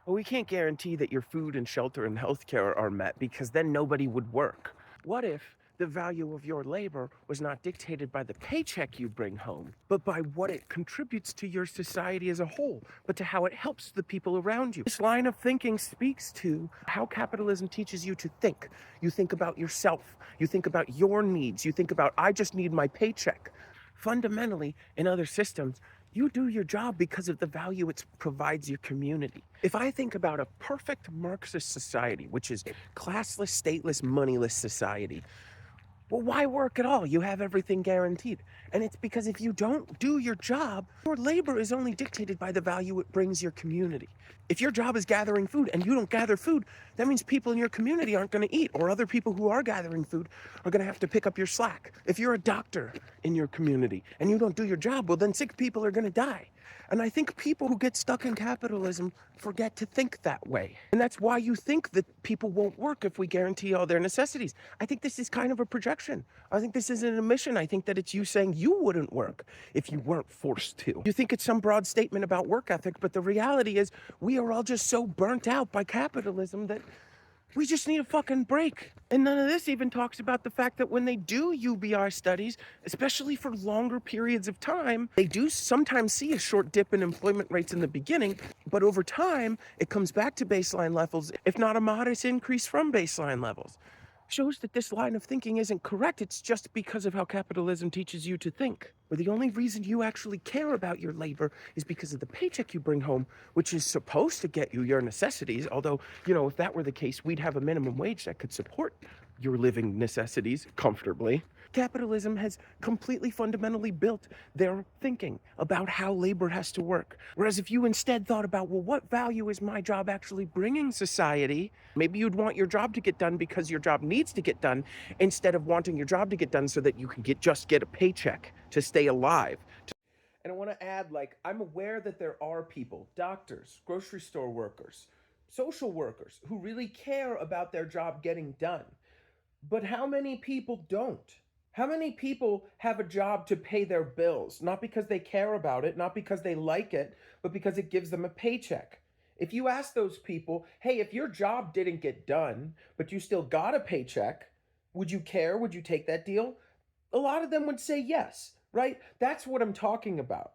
Well, we can't guarantee that your food and shelter and healthcare are met because then nobody would work. What if the value of your labor was not dictated by the paycheck you bring home, but by what it contributes to your society as a whole, but to how it helps the people around you? This line of thinking speaks to how capitalism teaches you to think. You think about yourself, you think about your needs, you think about, I just need my paycheck. Fundamentally, in other systems, you do your job because of the value it provides your community. If I think about a perfect Marxist society, which is classless, stateless, moneyless society, well, why work at all? You have everything guaranteed. And it's because if you don't do your job, your labor is only dictated by the value it brings your community. If your job is gathering food and you don't gather food, that means people in your community aren't going to eat, or other people who are gathering food are going to have to pick up your slack. If you're a doctor in your community and you don't do your job, well, then sick people are going to die. And I think people who get stuck in capitalism forget to think that way. And that's why you think that people won't work if we guarantee all their necessities. I think this is kind of a projection. I think this isn't an admission. I think that it's you saying you wouldn't work if you weren't forced to. You think it's some broad statement about work ethic, but the reality is we are all just so burnt out by capitalism that we just need a fucking break. And none of this even talks about the fact that when they do UBI studies, especially for longer periods of time, they do sometimes see a short dip in employment rates in the beginning, but over time, it comes back to baseline levels, if not a modest increase from baseline levels. Shows that this line of thinking isn't correct. It's just because of how capitalism teaches you to think. Where the only reason you actually care about your labor is because of the paycheck you bring home, which is supposed to get you your necessities. Although, if that were the case, we'd have a minimum wage that could support your living necessities comfortably. Capitalism has completely fundamentally built their thinking about how labor has to work. Whereas if you instead thought about, well, what value is my job actually bringing society? Maybe you'd want your job to get done because your job needs to get done instead of wanting your job to get done so that you can just get a paycheck to stay alive. And I want to add, I'm aware that there are people, doctors, grocery store workers, social workers, who really care about their job getting done. But how many people don't? How many people have a job to pay their bills, not because they care about it, not because they like it, but because it gives them a paycheck? If you ask those people, hey, if your job didn't get done, but you still got a paycheck, would you care? Would you take that deal? A lot of them would say yes, right? That's what I'm talking about.